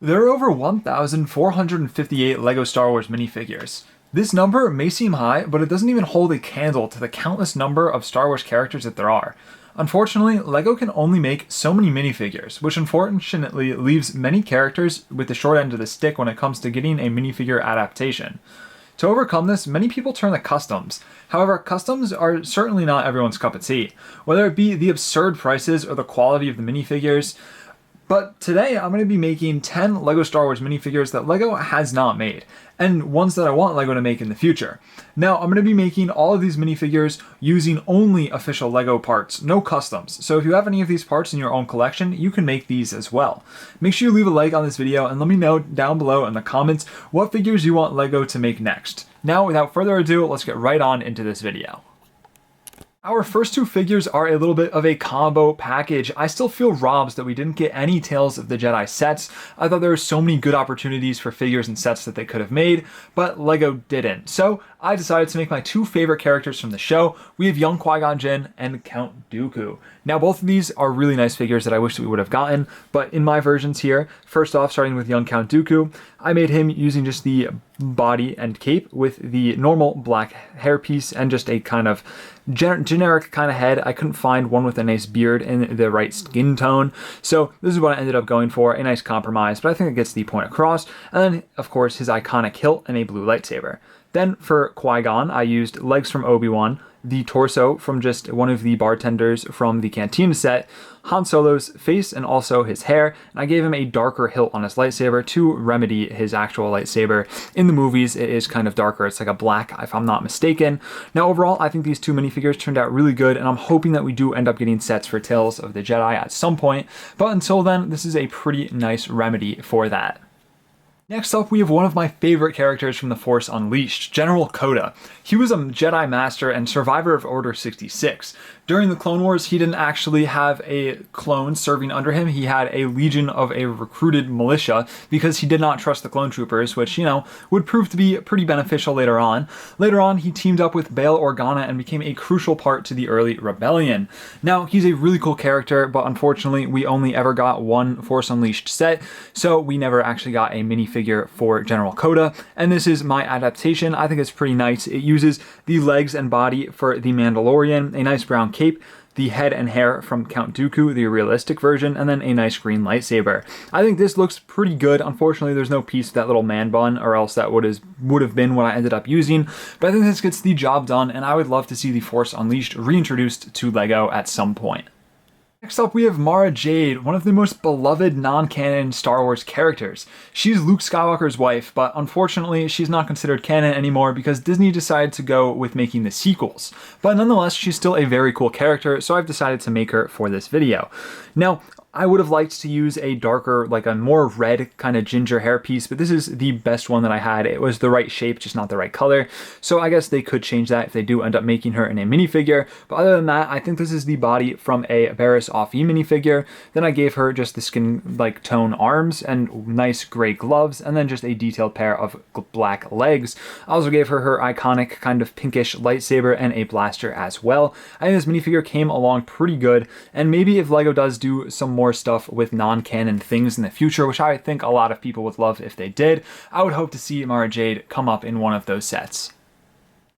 There are over 1,458 LEGO Star Wars minifigures. This number may seem high, but it doesn't even hold a candle to the countless number of Star Wars characters that there are. Unfortunately, LEGO can only make so many minifigures, which unfortunately leaves many characters with the short end of the stick when it comes to getting a minifigure adaptation. To overcome this, many people turn to customs. However, customs are certainly not everyone's cup of tea, whether it be the absurd prices or the quality of the minifigures. But today I'm going to be making 10 LEGO Star Wars minifigures that LEGO has not made, and ones that I want LEGO to make in the future. Now, I'm going to be making all of these minifigures using only official LEGO parts, no customs. So if you have any of these parts in your own collection, you can make these as well. Make sure you leave a like on this video and let me know down below in the comments what figures you want LEGO to make next. Now, without further ado, let's get right on into this video. Our first two figures are a little bit of a combo package. I still feel robbed that we didn't get any Tales of the Jedi sets. I thought there were so many good opportunities for figures and sets that they could have made, but LEGO didn't. So I decided to make my two favorite characters from the show. We have young Qui-Gon Jinn and Count Dooku. Now both of these are really nice figures that I wish that we would have gotten, but in my versions here, first off, starting with young Count Dooku, I made him using just the body and cape with the normal black hairpiece and just a kind of generic kind of head. I couldn't find one with a nice beard in the right skin tone, so this is what I ended up going for, a nice compromise, but I think it gets the point across. And then, of course, his iconic hilt and a blue lightsaber. Then for Qui-Gon, I used legs from Obi-Wan, the torso from just one of the bartenders from the Cantina set, Han Solo's face and also his hair, and I gave him a darker hilt on his lightsaber to remedy his actual lightsaber. In the movies, it is kind of darker. It's like a black, if I'm not mistaken. Now, overall, I think these two minifigures turned out really good, and I'm hoping that we do end up getting sets for Tales of the Jedi at some point, but until then, this is a pretty nice remedy for that. Next up, we have one of my favorite characters from The Force Unleashed, General Kota. He was a Jedi Master and survivor of Order 66. During the Clone Wars, he didn't actually have a clone serving under him. He had a legion of a recruited militia because he did not trust the clone troopers, which, would prove to be pretty beneficial later on. Later on, he teamed up with Bail Organa and became a crucial part to the early rebellion. Now, he's a really cool character, but unfortunately, we only ever got one Force Unleashed set, so we never actually got a minifigure for General Kota, and this is my adaptation. I think it's pretty nice. It uses the legs and body for the Mandalorian, a nice brown cape, the head and hair from Count Dooku, the realistic version, and then a nice green lightsaber. I think this looks pretty good. Unfortunately, there's no piece of that little man bun, or else that would have been what I ended up using, but I think this gets the job done, and I would love to see the Force Unleashed reintroduced to LEGO at some point. Next up, we have Mara Jade, one of the most beloved non-canon Star Wars characters. She's Luke Skywalker's wife, but unfortunately, she's not considered canon anymore because Disney decided to go with making the sequels. But nonetheless, she's still a very cool character, so I've decided to make her for this video. Now, I would have liked to use a darker, like a more red kind of ginger hair piece, but this is the best one that I had. It was the right shape, just not the right color. So I guess they could change that if they do end up making her in a minifigure. But other than that, I think this is the body from a Barriss Offee minifigure. Then I gave her just the skin-like tone arms and nice gray gloves, and then just a detailed pair of black legs. I also gave her her iconic kind of pinkish lightsaber and a blaster as well. I think this minifigure came along pretty good, and maybe if LEGO does do some more stuff with non-canon things in the future, which I think a lot of people would love if they did, I would hope to see Mara Jade come up in one of those sets.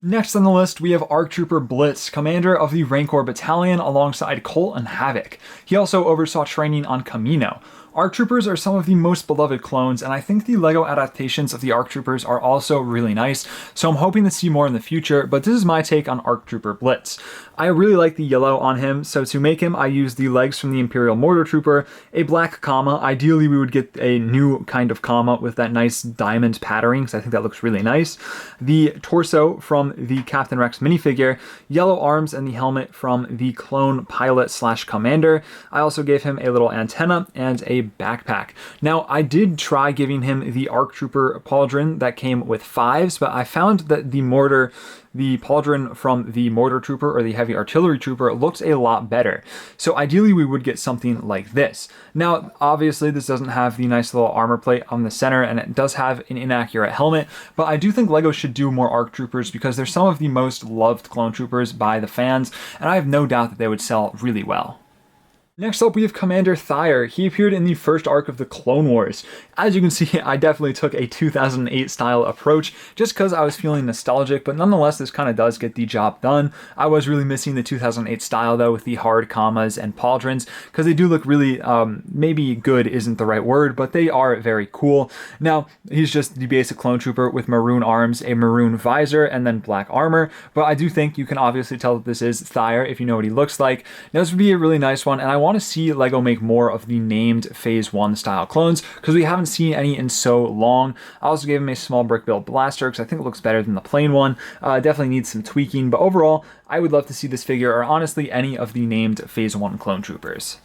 Next on the list, we have ARC Trooper Blitz, commander of the Rancor Battalion alongside Colt and Havoc. He also oversaw training on Kamino. ARC Troopers are some of the most beloved clones, and I think the LEGO adaptations of the ARC Troopers are also really nice, so I'm hoping to see more in the future, but this is my take on ARC Trooper Blitz. I really like the yellow on him, so to make him, I used the legs from the Imperial Mortar Trooper, a black comma. Ideally, we would get a new kind of comma with that nice diamond patterning, because I think that looks really nice. The torso from the Captain Rex minifigure, yellow arms, and the helmet from the clone pilot / commander. I also gave him a little antenna and a backpack. Now, I did try giving him the ARC Trooper pauldron that came with 5s, but I found that the pauldron from the Mortar Trooper or the Heavy Artillery Trooper looks a lot better. So ideally we would get something like this. Now, obviously this doesn't have the nice little armor plate on the center, and it does have an inaccurate helmet, but I do think LEGO should do more ARC Troopers because they're some of the most loved clone troopers by the fans, and I have no doubt that they would sell really well. Next up, we have Commander Thyre. He appeared in the first arc of the Clone Wars. As you can see, I definitely took a 2008 style approach just because I was feeling nostalgic, but nonetheless, this kind of does get the job done. I was really missing the 2008 style though, with the hard commas and pauldrons, because they do look really, maybe good isn't the right word, but they are very cool. Now, he's just the basic clone trooper with maroon arms, a maroon visor, and then black armor, but I do think you can obviously tell that this is Thyre if you know what he looks like. Now, this would be a really nice one, and I want to see LEGO make more of the named Phase 1 style clones, because we haven't seen any in so long. I also gave him a small brick build blaster, because I think it looks better than the plain one. Definitely needs some tweaking, but overall, I would love to see this figure, or honestly, any of the named Phase 1 clone troopers.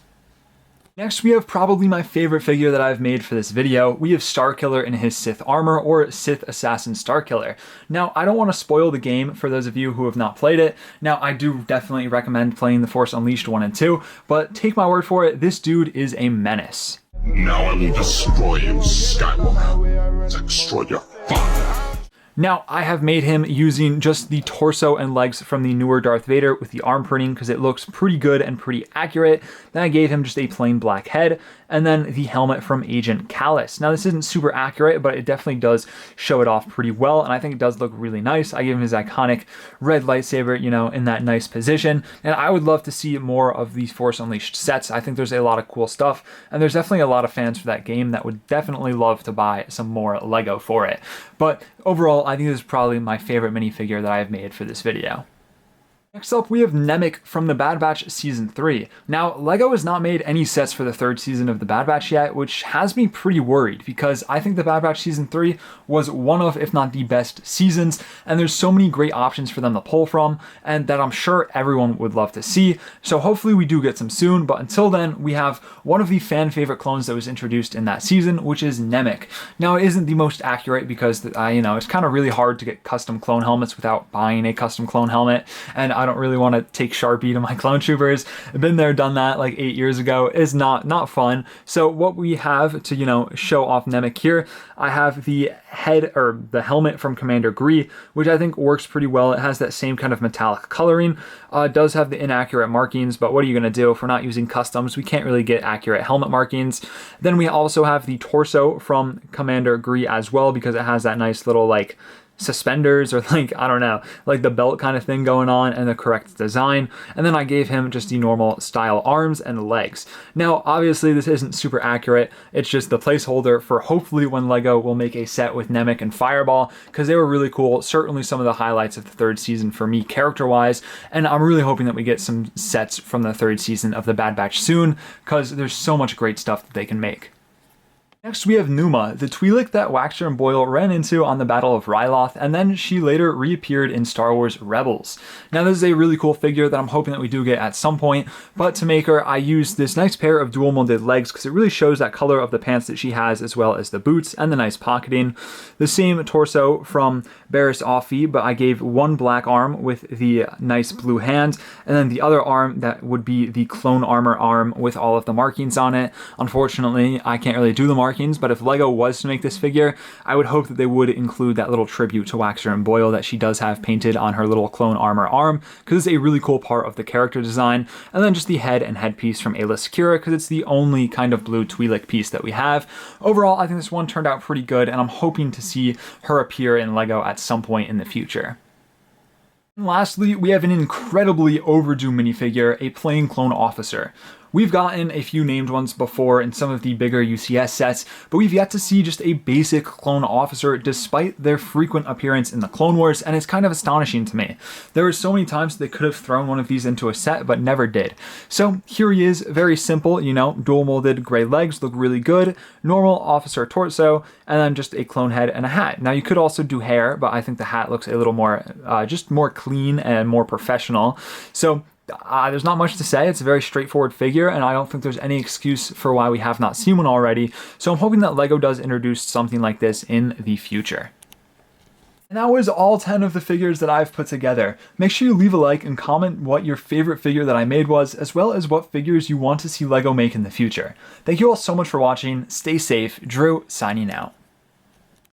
Next, we have probably my favorite figure that I've made for this video. We have Starkiller in his Sith armor, or Sith Assassin Starkiller. Now, I don't want to spoil the game for those of you who have not played it. Now, I do definitely recommend playing The Force Unleashed 1 and 2, but take my word for it, this dude is a menace. Now I will destroy you, Skywalker. Destroy your father. Now, I have made him using just the torso and legs from the newer Darth Vader with the arm printing because it looks pretty good and pretty accurate. Then I gave him just a plain black head, and then the helmet from Agent Kallus. Now, this isn't super accurate, but it definitely does show it off pretty well, and I think it does look really nice. I gave him his iconic red lightsaber, you know, in that nice position, and I would love to see more of these Force Unleashed sets. I think there's a lot of cool stuff, and there's definitely a lot of fans for that game that would definitely love to buy some more LEGO for it. But overall, I think this is probably my favorite minifigure that I've made for this video. Next up, we have Neic from the Bad Batch Season 3. Now, LEGO has not made any sets for the third season of the Bad Batch yet, which has me pretty worried because I think the Bad Batch Season 3 was one of, if not the best seasons, and there's so many great options for them to pull from, and that I'm sure everyone would love to see. So hopefully we do get some soon, but until then, we have one of the fan favorite clones that was introduced in that season, which is Neic. Now, it isn't the most accurate because, it's kind of really hard to get custom clone helmets without buying a custom clone helmet, and I don't really want to take Sharpie to my clone troopers. I've been there, done that like 8 years ago. It's not fun. So what we have to, show off Neic here, I have the head or the helmet from Commander Gree, which I think works pretty well. It has that same kind of metallic coloring. It does have the inaccurate markings, but what are you going to do if we're not using customs? We can't really get accurate helmet markings. Then we also have the torso from Commander Gree as well, because it has that nice little suspenders or like the belt kind of thing going on and the correct design. And then I gave him just the normal style arms and legs. Now, obviously this isn't super accurate. It's just the placeholder for hopefully when LEGO will make a set with Neic and Fireball, because they were really cool. Certainly some of the highlights of the third season for me character-wise, and I'm really hoping that we get some sets from the third season of the Bad Batch soon, because there's so much great stuff that they can make. Next, we have Numa, the Twi'lek that Waxer and Boyle ran into on the Battle of Ryloth, and then she later reappeared in Star Wars Rebels. Now, this is a really cool figure that I'm hoping that we do get at some point, but to make her, I used this nice pair of dual molded legs because it really shows that color of the pants that she has, as well as the boots and the nice pocketing. The same torso from Barriss Offee, but I gave one black arm with the nice blue hand, and then the other arm that would be the clone armor arm with all of the markings on it. Unfortunately, I can't really do the markings, but if LEGO was to make this figure, I would hope that they would include that little tribute to Waxer and Boyle that she does have painted on her little clone armor arm, because it's a really cool part of the character design. And then just the head and headpiece from Aayla Secura, because it's the only kind of blue Twi'lek piece that we have. Overall, I think this one turned out pretty good, and I'm hoping to see her appear in LEGO at some point in the future. And lastly, we have an incredibly overdue minifigure, a plain clone officer. We've gotten a few named ones before in some of the bigger UCS sets, but we've yet to see just a basic clone officer despite their frequent appearance in the Clone Wars, and it's kind of astonishing to me. There were so many times they could have thrown one of these into a set, but never did. So here he is, very simple, dual molded gray legs, look really good, normal officer torso, and then just a clone head and a hat. Now you could also do hair, but I think the hat looks a little more, just more clean and more professional. So there's not much to say. It's a very straightforward figure, and I don't think there's any excuse for why we have not seen one already. So I'm hoping that LEGO does introduce something like this in the future. And that was all 10 of the figures that I've put together. Make sure you leave a like and comment what your favorite figure that I made was, as well as what figures you want to see LEGO make in the future. Thank you all so much for watching. Stay safe. Drew, signing out.